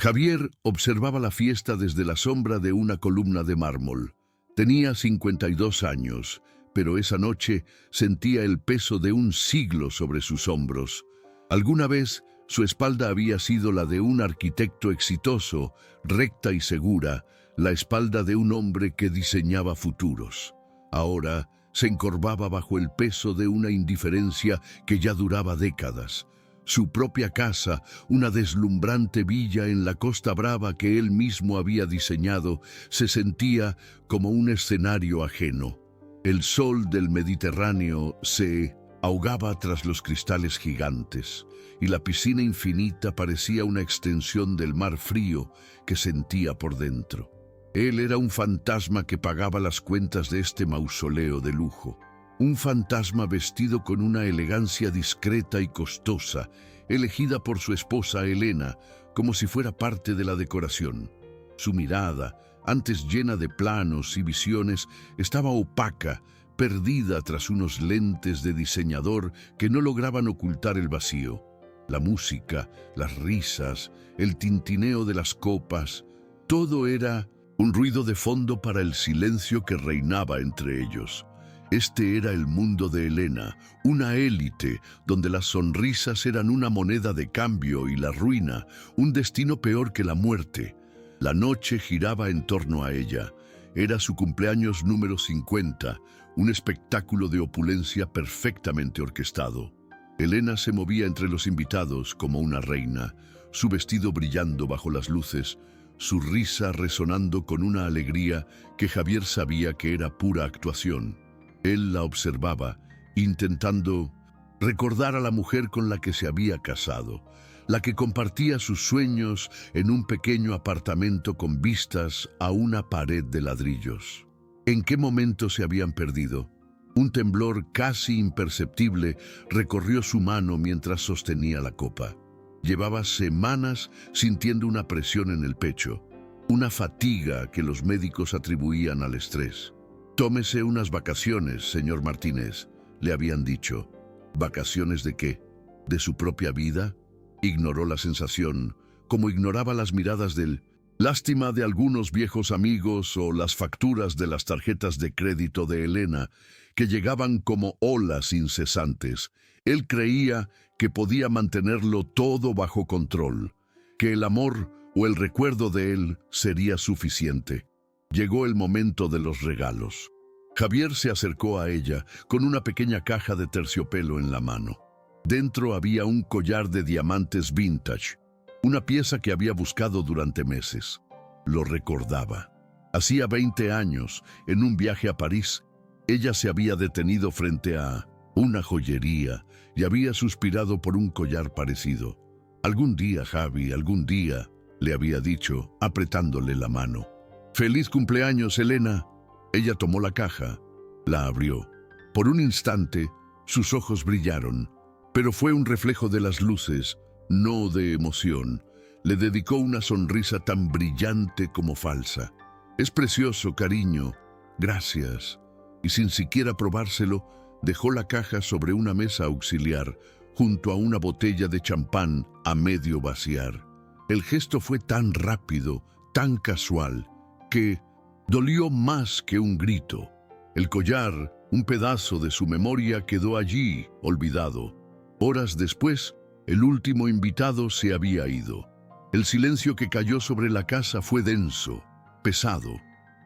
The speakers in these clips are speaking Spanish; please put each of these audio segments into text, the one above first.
Javier observaba la fiesta desde la sombra de una columna de mármol. Tenía 52 años, pero esa noche sentía el peso de un siglo sobre sus hombros. Alguna vez su espalda había sido la de un arquitecto exitoso, recta y segura, la espalda de un hombre que diseñaba futuros. Ahora se encorvaba bajo el peso de una indiferencia que ya duraba décadas. Su propia casa, una deslumbrante villa en la Costa Brava que él mismo había diseñado, se sentía como un escenario ajeno. El sol del Mediterráneo se ahogaba tras los cristales gigantes, y la piscina infinita parecía una extensión del mar frío que sentía por dentro. Él era un fantasma que pagaba las cuentas de este mausoleo de lujo. Un fantasma vestido con una elegancia discreta y costosa, elegida por su esposa Elena, como si fuera parte de la decoración. Su mirada, antes llena de planos y visiones, estaba opaca, perdida tras unos lentes de diseñador que no lograban ocultar el vacío. La música, las risas, el tintineo de las copas, todo era un ruido de fondo para el silencio que reinaba entre ellos. Este era el mundo de Elena, una élite donde las sonrisas eran una moneda de cambio y la ruina, un destino peor que la muerte. La noche giraba en torno a ella. Era su cumpleaños número 50, un espectáculo de opulencia perfectamente orquestado. Elena se movía entre los invitados como una reina, su vestido brillando bajo las luces, su risa resonando con una alegría que Javier sabía que era pura actuación. Él la observaba, intentando recordar a la mujer con la que se había casado, la que compartía sus sueños en un pequeño apartamento con vistas a una pared de ladrillos. ¿En qué momento se habían perdido? Un temblor casi imperceptible recorrió su mano mientras sostenía la copa. Llevaba semanas sintiendo una presión en el pecho, una fatiga que los médicos atribuían al estrés. «Tómese unas vacaciones, señor Martínez», le habían dicho. ¿Vacaciones de qué? ¿De su propia vida? Ignoró la sensación, como ignoraba las miradas del lástima de algunos viejos amigos o las facturas de las tarjetas de crédito de Elena, que llegaban como olas incesantes. Él creía que podía mantenerlo todo bajo control, que el amor o el recuerdo de él sería suficiente. Llegó el momento de los regalos. Javier se acercó a ella con una pequeña caja de terciopelo en la mano. Dentro había un collar de diamantes vintage, una pieza que había buscado durante meses. Lo recordaba. Hacía 20 años, en un viaje a París, ella se había detenido frente a una joyería y había suspirado por un collar parecido. «Algún día, Javi, algún día», le había dicho, apretándole la mano. «Feliz cumpleaños, Elena». Ella tomó la caja, la abrió. Por un instante, sus ojos brillaron, pero fue un reflejo de las luces, no de emoción. Le dedicó una sonrisa tan brillante como falsa. «Es precioso, cariño. Gracias». Y sin siquiera probárselo, dejó la caja sobre una mesa auxiliar, junto a una botella de champán a medio vaciar. El gesto fue tan rápido, tan casual, que dolió más que un grito. El collar, un pedazo de su memoria, quedó allí, olvidado. Horas después, el último invitado se había ido. El silencio que cayó sobre la casa fue denso, pesado.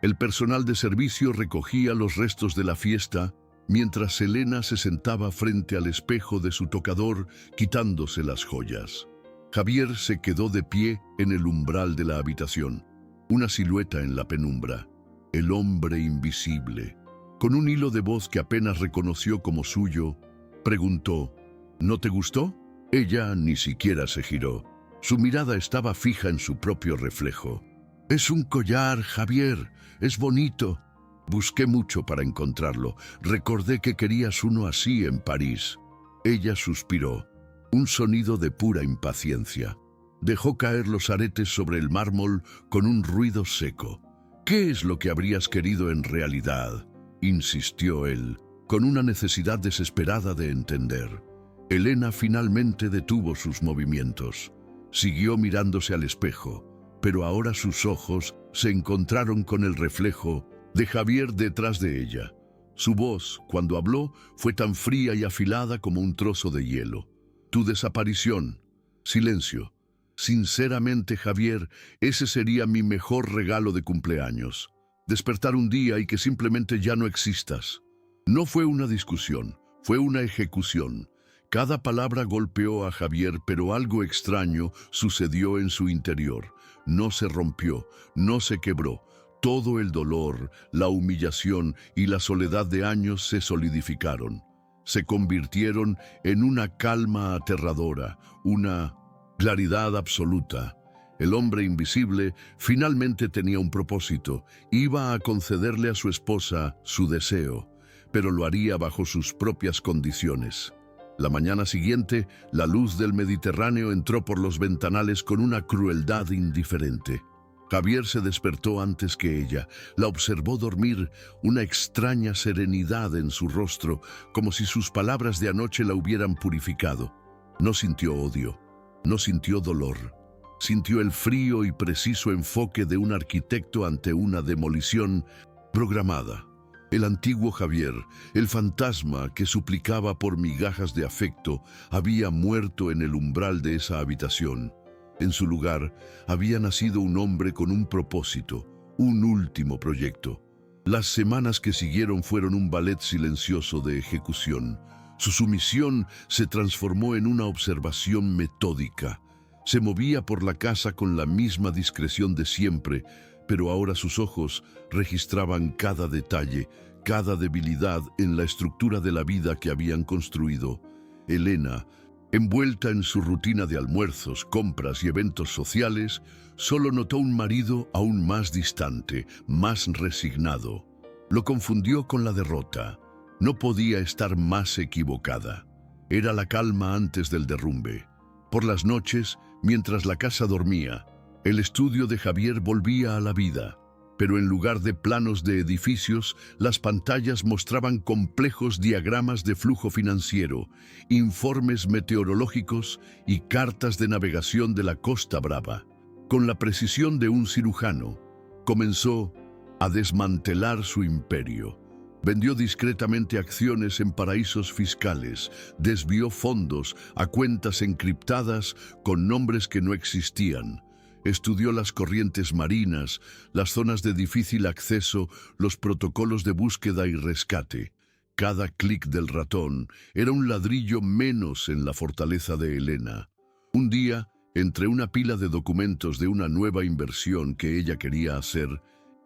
El personal de servicio recogía los restos de la fiesta, mientras Elena se sentaba frente al espejo de su tocador, quitándose las joyas. Javier se quedó de pie en el umbral de la habitación, una silueta en la penumbra, el hombre invisible. Con un hilo de voz que apenas reconoció como suyo, preguntó: «¿No te gustó?». Ella ni siquiera se giró. Su mirada estaba fija en su propio reflejo. «Es un collar, Javier, es bonito». «Busqué mucho para encontrarlo. Recordé que querías uno así en París». Ella suspiró, un sonido de pura impaciencia. Dejó caer los aretes sobre el mármol con un ruido seco. «¿Qué es lo que habrías querido en realidad?», insistió él, con una necesidad desesperada de entender. Elena finalmente detuvo sus movimientos. Siguió mirándose al espejo, pero ahora sus ojos se encontraron con el reflejo de Javier detrás de ella. Su voz, cuando habló, fue tan fría y afilada como un trozo de hielo. Tu desaparición. Silencio. Sinceramente, Javier, ese sería mi mejor regalo de cumpleaños. Despertar un día y que simplemente ya no existas. No fue una discusión, fue una ejecución. Cada palabra golpeó a Javier, pero algo extraño sucedió en su interior. No se rompió, no se quebró. Todo el dolor, la humillación y la soledad de años se solidificaron. Se convirtieron en una calma aterradora, una claridad absoluta. El hombre invisible finalmente tenía un propósito. Iba a concederle a su esposa su deseo, pero lo haría bajo sus propias condiciones. La mañana siguiente, la luz del Mediterráneo entró por los ventanales con una crueldad indiferente. Javier se despertó antes que ella. La observó dormir, una extraña serenidad en su rostro, como si sus palabras de anoche la hubieran purificado. No sintió odio, no sintió dolor. Sintió el frío y preciso enfoque de un arquitecto ante una demolición programada. El antiguo Javier, el fantasma que suplicaba por migajas de afecto, había muerto en el umbral de esa habitación. En su lugar, había nacido un hombre con un propósito, un último proyecto. Las semanas que siguieron fueron un ballet silencioso de ejecución. Su sumisión se transformó en una observación metódica. Se movía por la casa con la misma discreción de siempre, pero ahora sus ojos registraban cada detalle, cada debilidad en la estructura de la vida que habían construido. Elena, envuelta en su rutina de almuerzos, compras y eventos sociales, solo notó un marido aún más distante, más resignado. Lo confundió con la derrota. No podía estar más equivocada. Era la calma antes del derrumbe. Por las noches, mientras la casa dormía, el estudio de Javier volvía a la vida, pero en lugar de planos de edificios, las pantallas mostraban complejos diagramas de flujo financiero, informes meteorológicos y cartas de navegación de la Costa Brava. Con la precisión de un cirujano, comenzó a desmantelar su imperio. Vendió discretamente acciones en paraísos fiscales, desvió fondos a cuentas encriptadas con nombres que no existían. Estudió las corrientes marinas, las zonas de difícil acceso, los protocolos de búsqueda y rescate. Cada clic del ratón era un ladrillo menos en la fortaleza de Elena. Un día, entre una pila de documentos de una nueva inversión que ella quería hacer,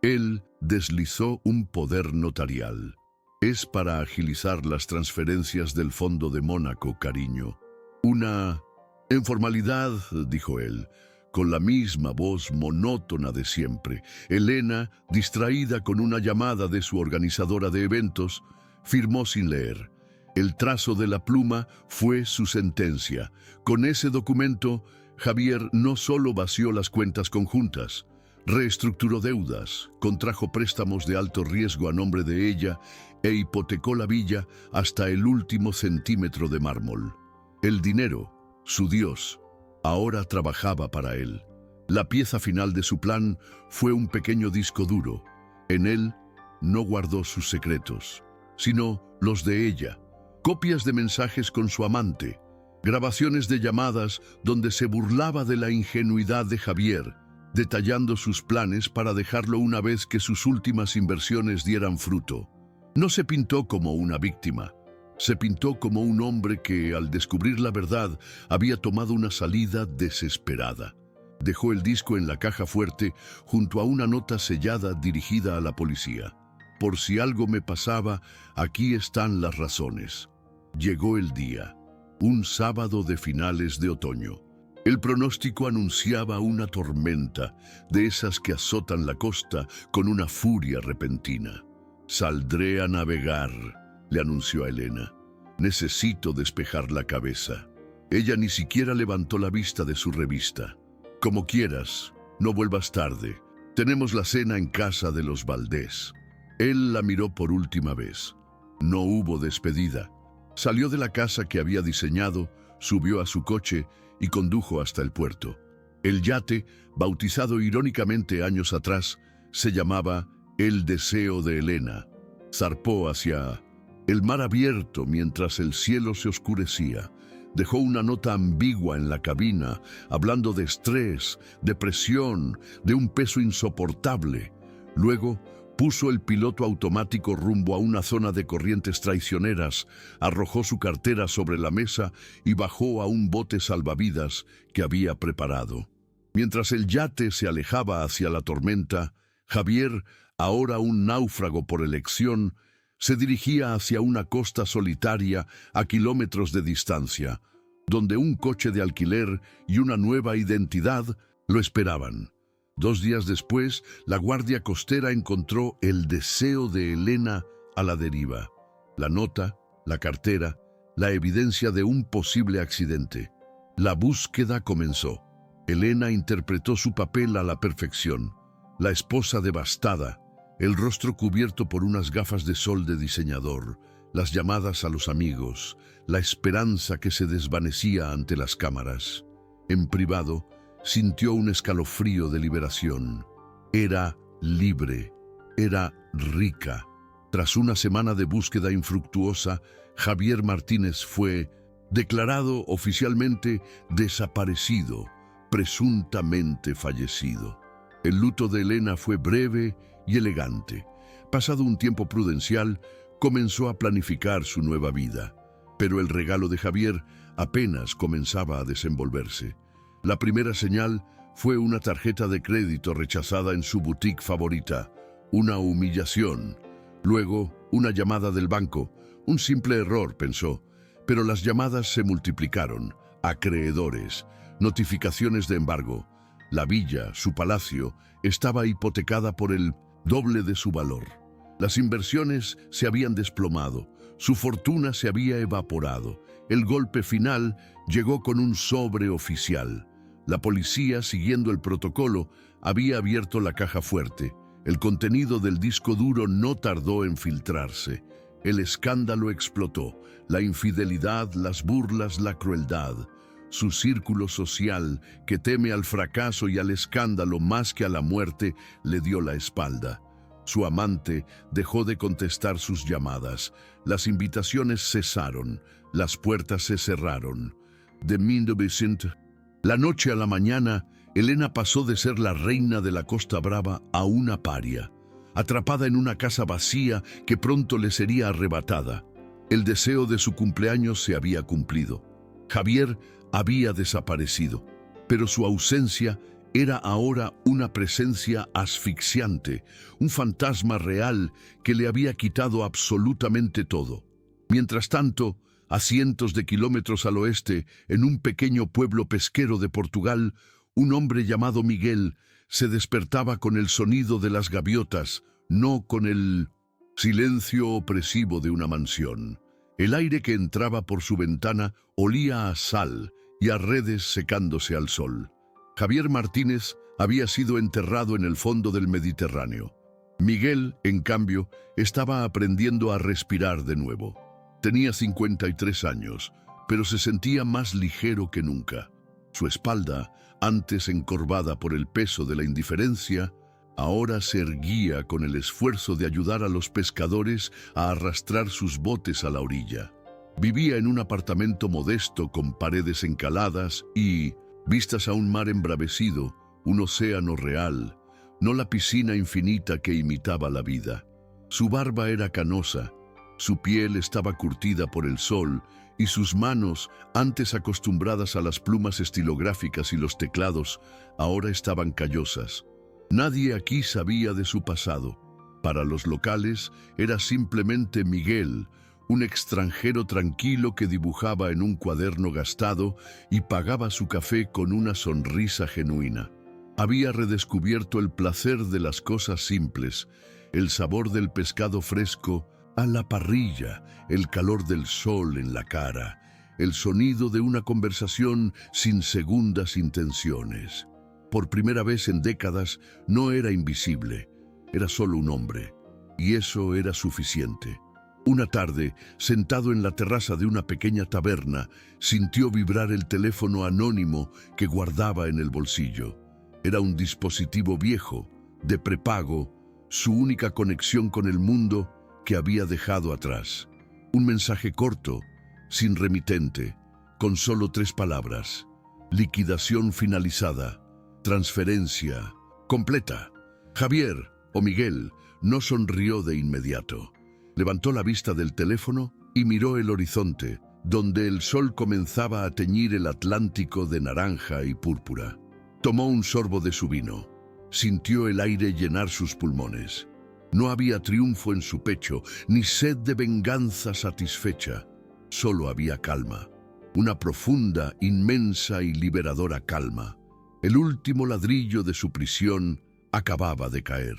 él deslizó un poder notarial. Es para agilizar las transferencias del Fondo de Mónaco, cariño. En formalidad, dijo él, con la misma voz monótona de siempre. Elena, distraída con una llamada de su organizadora de eventos, firmó sin leer. El trazo de la pluma fue su sentencia. Con ese documento, Javier no solo vació las cuentas conjuntas, reestructuró deudas, contrajo préstamos de alto riesgo a nombre de ella e hipotecó la villa hasta el último centímetro de mármol. El dinero, su dios, ahora trabajaba para él. La pieza final de su plan fue un pequeño disco duro. En él no guardó sus secretos, sino los de ella. Copias de mensajes con su amante, grabaciones de llamadas donde se burlaba de la ingenuidad de Javier, detallando sus planes para dejarlo una vez que sus últimas inversiones dieran fruto. No se pintó como una víctima. Se pintó como un hombre que, al descubrir la verdad, había tomado una salida desesperada. Dejó el disco en la caja fuerte junto a una nota sellada dirigida a la policía. Por si algo me pasaba, aquí están las razones. Llegó el día, un sábado de finales de otoño. El pronóstico anunciaba una tormenta, de esas que azotan la costa con una furia repentina. «Saldré a navegar», le anunció a Elena. «Necesito despejar la cabeza». Ella ni siquiera levantó la vista de su revista. «Como quieras, no vuelvas tarde. Tenemos la cena en casa de los Valdés». Él la miró por última vez. No hubo despedida. Salió de la casa que había diseñado, subió a su coche y condujo hasta el puerto. El yate, bautizado irónicamente años atrás, se llamaba El Deseo de Elena. Zarpó hacia el mar abierto mientras el cielo se oscurecía. Dejó una nota ambigua en la cabina, hablando de estrés, de presión, de un peso insoportable. Luego, puso el piloto automático rumbo a una zona de corrientes traicioneras, arrojó su cartera sobre la mesa y bajó a un bote salvavidas que había preparado. Mientras el yate se alejaba hacia la tormenta, Javier, ahora un náufrago por elección, se dirigía hacia una costa solitaria a kilómetros de distancia, donde un coche de alquiler y una nueva identidad lo esperaban. 2 días después, la Guardia Costera encontró el deseo de Elena a la deriva. La nota, la cartera, la evidencia de un posible accidente. La búsqueda comenzó. Elena interpretó su papel a la perfección. La esposa devastada, el rostro cubierto por unas gafas de sol de diseñador, las llamadas a los amigos, la esperanza que se desvanecía ante las cámaras. En privado, sintió un escalofrío de liberación. Era libre, era rica. Tras una semana de búsqueda infructuosa, Javier Martínez fue declarado oficialmente desaparecido, presuntamente fallecido. El luto de Elena fue breve y elegante. Pasado un tiempo prudencial, comenzó a planificar su nueva vida. Pero el regalo de Javier apenas comenzaba a desenvolverse. La primera señal fue una tarjeta de crédito rechazada en su boutique favorita, una humillación. Luego, una llamada del banco, un simple error, pensó, pero las llamadas se multiplicaron, acreedores, notificaciones de embargo. La villa, su palacio, estaba hipotecada por el doble de su valor. Las inversiones se habían desplomado, su fortuna se había evaporado. El golpe final llegó con un sobre oficial. La policía, siguiendo el protocolo, había abierto la caja fuerte. El contenido del disco duro no tardó en filtrarse. El escándalo explotó. La infidelidad, las burlas, la crueldad. Su círculo social, que teme al fracaso y al escándalo más que a la muerte, le dio la espalda. Su amante dejó de contestar sus llamadas. Las invitaciones cesaron. Las puertas se cerraron. De 1900, la noche a la mañana, Elena pasó de ser la reina de la Costa Brava a una paria, atrapada en una casa vacía que pronto le sería arrebatada. El deseo de su cumpleaños se había cumplido. Javier había desaparecido, pero su ausencia era ahora una presencia asfixiante, un fantasma real que le había quitado absolutamente todo. Mientras tanto, a cientos de kilómetros al oeste, en un pequeño pueblo pesquero de Portugal, un hombre llamado Miguel se despertaba con el sonido de las gaviotas, no con el silencio opresivo de una mansión. El aire que entraba por su ventana olía a sal y a redes secándose al sol. Javier Martínez había sido enterrado en el fondo del Mediterráneo. Miguel, en cambio, estaba aprendiendo a respirar de nuevo. Tenía 53 años, pero se sentía más ligero que nunca. Su espalda, antes encorvada por el peso de la indiferencia, ahora se erguía con el esfuerzo de ayudar a los pescadores a arrastrar sus botes a la orilla. Vivía en un apartamento modesto con paredes encaladas y, vistas a un mar embravecido, un océano real, no la piscina infinita que imitaba la vida. Su barba era canosa, su piel estaba curtida por el sol y sus manos, antes acostumbradas a las plumas estilográficas y los teclados, ahora estaban callosas. Nadie aquí sabía de su pasado. Para los locales era simplemente Miguel, un extranjero tranquilo que dibujaba en un cuaderno gastado y pagaba su café con una sonrisa genuina. Había redescubierto el placer de las cosas simples, el sabor del pescado fresco a la parrilla, el calor del sol en la cara, el sonido de una conversación sin segundas intenciones. Por primera vez en décadas no era invisible, era solo un hombre, y eso era suficiente. Una tarde, sentado en la terraza de una pequeña taberna, sintió vibrar el teléfono anónimo que guardaba en el bolsillo. Era un dispositivo viejo, de prepago, su única conexión con el mundo que había dejado atrás. Un mensaje corto, sin remitente, con solo 3 palabras. Liquidación finalizada. Transferencia completa. Javier, o Miguel, no sonrió de inmediato. Levantó la vista del teléfono y miró el horizonte, donde el sol comenzaba a teñir el Atlántico de naranja y púrpura. Tomó un sorbo de su vino. Sintió el aire llenar sus pulmones. No había triunfo en su pecho, ni sed de venganza satisfecha. Solo había calma. Una profunda, inmensa y liberadora calma. El último ladrillo de su prisión acababa de caer.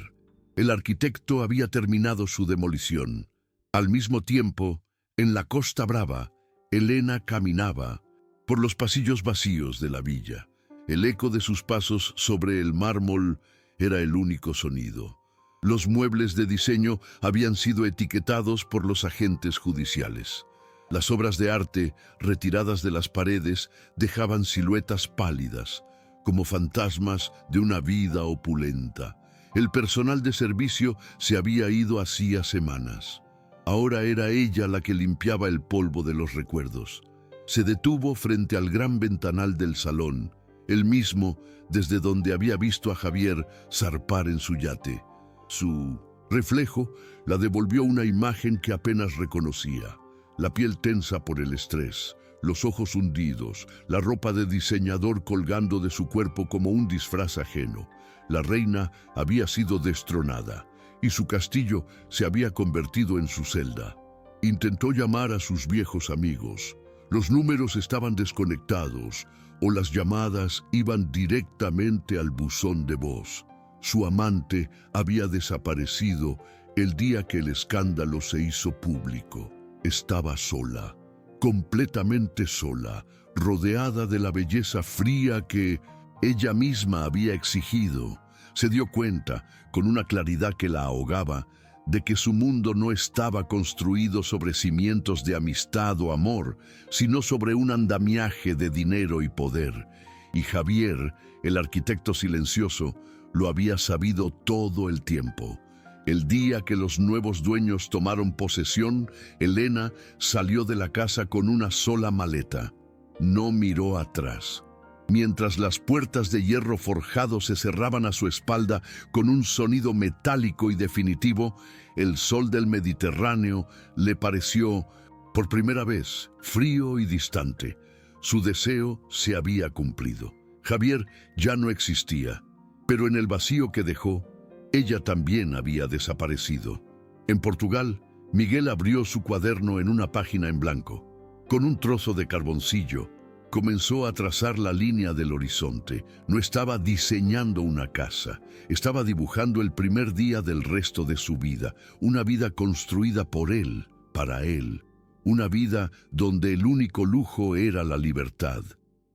El arquitecto había terminado su demolición. Al mismo tiempo, en la Costa Brava, Elena caminaba por los pasillos vacíos de la villa. El eco de sus pasos sobre el mármol era el único sonido. Los muebles de diseño habían sido etiquetados por los agentes judiciales. Las obras de arte, retiradas de las paredes, dejaban siluetas pálidas, como fantasmas de una vida opulenta. El personal de servicio se había ido hacía semanas. Ahora era ella la que limpiaba el polvo de los recuerdos. Se detuvo frente al gran ventanal del salón, el mismo desde donde había visto a Javier zarpar en su yate. Su reflejo la devolvió una imagen que apenas reconocía. La piel tensa por el estrés, los ojos hundidos, la ropa de diseñador colgando de su cuerpo como un disfraz ajeno. La reina había sido destronada y su castillo se había convertido en su celda. Intentó llamar a sus viejos amigos. Los números estaban desconectados o las llamadas iban directamente al buzón de voz. Su amante había desaparecido el día que el escándalo se hizo público. Estaba sola, completamente sola, rodeada de la belleza fría que ella misma había exigido. Se dio cuenta, con una claridad que la ahogaba, de que su mundo no estaba construido sobre cimientos de amistad o amor, sino sobre un andamiaje de dinero y poder. Y Javier, el arquitecto silencioso, lo había sabido todo el tiempo. El día que los nuevos dueños tomaron posesión, Elena salió de la casa con una sola maleta. No miró atrás. Mientras las puertas de hierro forjado se cerraban a su espalda con un sonido metálico y definitivo, el sol del Mediterráneo le pareció, por primera vez, frío y distante. Su deseo se había cumplido. Javier ya no existía, pero en el vacío que dejó, ella también había desaparecido. En Portugal, Miguel abrió su cuaderno en una página en blanco. Con un trozo de carboncillo, comenzó a trazar la línea del horizonte. No estaba diseñando una casa, estaba dibujando el primer día del resto de su vida, una vida construida por él, para él, una vida donde el único lujo era la libertad.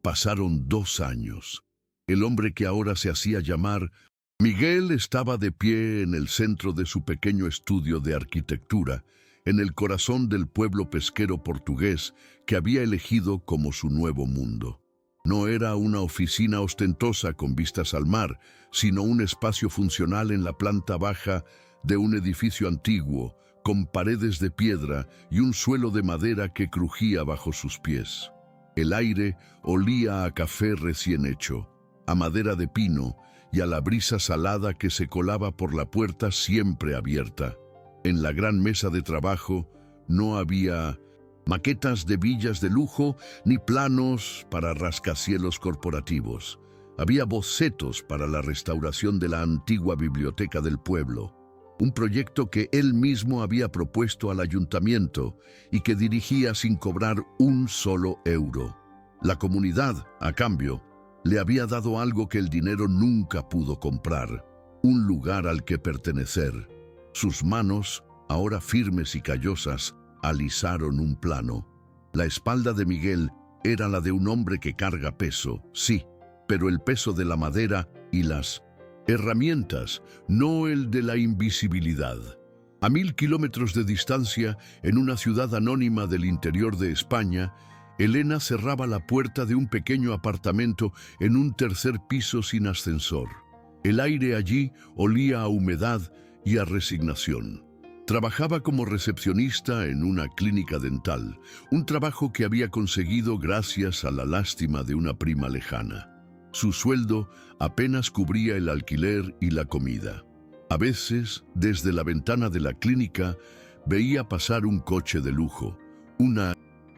Pasaron 2 años. El hombre que ahora se hacía llamar Miguel estaba de pie en el centro de su pequeño estudio de arquitectura, en el corazón del pueblo pesquero portugués que había elegido como su nuevo mundo. No era una oficina ostentosa con vistas al mar, sino un espacio funcional en la planta baja de un edificio antiguo, con paredes de piedra y un suelo de madera que crujía bajo sus pies. El aire olía a café recién hecho, a madera de pino y a la brisa salada que se colaba por la puerta siempre abierta. En la gran mesa de trabajo no había maquetas de villas de lujo ni planos para rascacielos corporativos. Había bocetos para la restauración de la antigua biblioteca del pueblo, un proyecto que él mismo había propuesto al ayuntamiento y que dirigía sin cobrar un solo euro. La comunidad, a cambio, le había dado algo que el dinero nunca pudo comprar, un lugar al que pertenecer. Sus manos, ahora firmes y callosas, alisaron un plano. La espalda de Miguel era la de un hombre que carga peso, sí, pero el peso de la madera y las herramientas, no el de la invisibilidad. A 1000 kilómetros de distancia, en una ciudad anónima del interior de España, Elena cerraba la puerta de un pequeño apartamento en un tercer piso sin ascensor. El aire allí olía a humedad y a resignación. Trabajaba como recepcionista en una clínica dental, un trabajo que había conseguido gracias a la lástima de una prima lejana. Su sueldo apenas cubría el alquiler y la comida. A veces, desde la ventana de la clínica, veía pasar un coche de lujo, un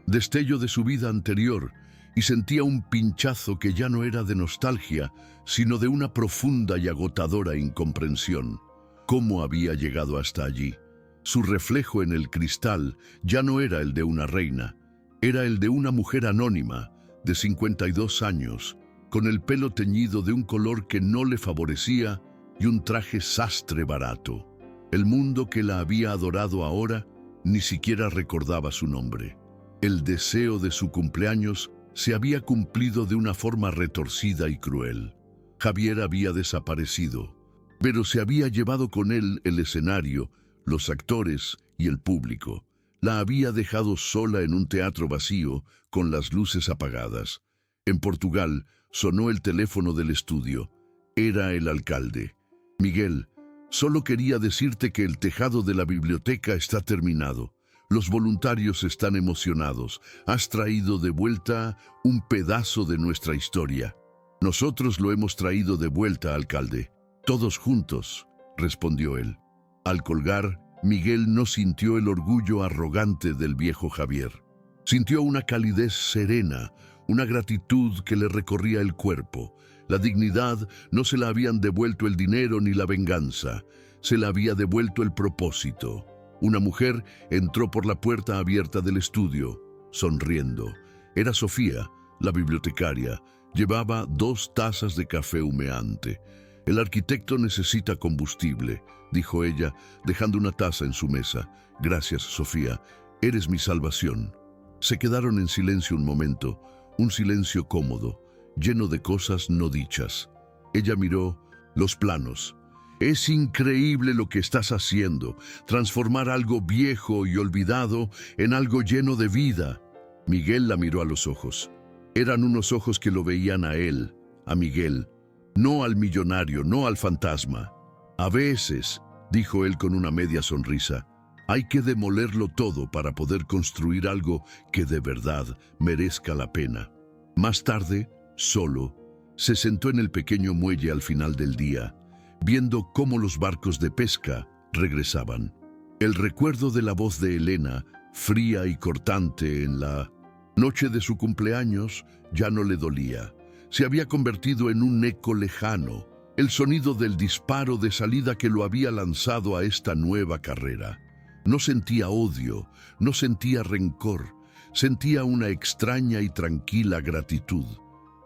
destello de su vida anterior, y sentía un pinchazo que ya no era de nostalgia, sino de una profunda y agotadora incomprensión. ¿Cómo había llegado hasta allí? Su reflejo en el cristal ya no era el de una reina, era el de una mujer anónima, de 52 años, con el pelo teñido de un color que no le favorecía y un traje sastre barato. El mundo que la había adorado ahora ni siquiera recordaba su nombre. El deseo de su cumpleaños se había cumplido de una forma retorcida y cruel. Javier había desaparecido, pero se había llevado con él el escenario, los actores y el público. La había dejado sola en un teatro vacío, con las luces apagadas. En Portugal sonó el teléfono del estudio. Era el alcalde. Miguel, solo quería decirte que el tejado de la biblioteca está terminado. Los voluntarios están emocionados. Has traído de vuelta un pedazo de nuestra historia. Nosotros lo hemos traído de vuelta, alcalde. Todos juntos, respondió él. Al colgar, Miguel no sintió el orgullo arrogante del viejo Javier. Sintió una calidez serena, una gratitud que le recorría el cuerpo. La dignidad no se la habían devuelto el dinero ni la venganza, se la había devuelto el propósito. Una mujer entró por la puerta abierta del estudio, sonriendo. Era Sofía, la bibliotecaria. Llevaba 2 tazas de café humeante. El arquitecto necesita combustible, dijo ella, dejando una taza en su mesa. Gracias, Sofía, eres mi salvación. Se quedaron en silencio un momento, un silencio cómodo, lleno de cosas no dichas. Ella miró los planos. Es increíble lo que estás haciendo, transformar algo viejo y olvidado en algo lleno de vida. Miguel la miró a los ojos. Eran unos ojos que lo veían a él, a Miguel, no al millonario, no al fantasma. A veces, dijo él con una media sonrisa, hay que demolerlo todo para poder construir algo que de verdad merezca la pena. Más tarde, solo, se sentó en el pequeño muelle al final del día, viendo cómo los barcos de pesca regresaban. El recuerdo de la voz de Elena, fría y cortante en la noche de su cumpleaños, ya no le dolía. Se había convertido en un eco lejano, el sonido del disparo de salida que lo había lanzado a esta nueva carrera. No sentía odio, no sentía rencor, sentía una extraña y tranquila gratitud.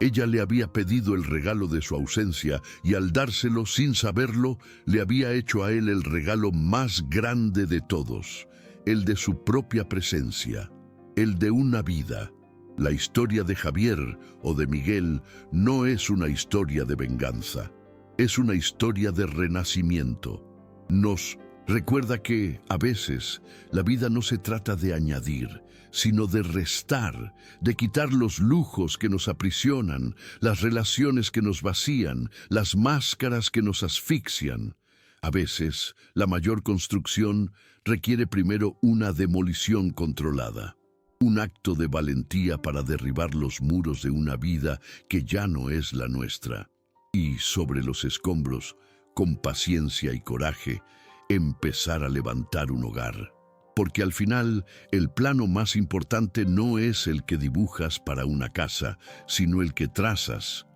Ella le había pedido el regalo de su ausencia y al dárselo sin saberlo, le había hecho a él el regalo más grande de todos, el de su propia presencia, el de una vida. La historia de Javier o de Miguel no es una historia de venganza, es una historia de renacimiento. Nos recuerda que, a veces, la vida no se trata de añadir, sino de restar, de quitar los lujos que nos aprisionan, las relaciones que nos vacían, las máscaras que nos asfixian. A veces, la mayor construcción requiere primero una demolición controlada, un acto de valentía para derribar los muros de una vida que ya no es la nuestra. Y sobre los escombros, con paciencia y coraje, empezar a levantar un hogar. Porque al final, el plano más importante no es el que dibujas para una casa, sino el que trazas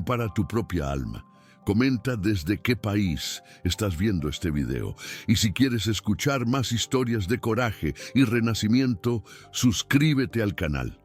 para tu propia alma. Comenta desde qué país estás viendo este video. Y si quieres escuchar más historias de coraje y renacimiento, suscríbete al canal.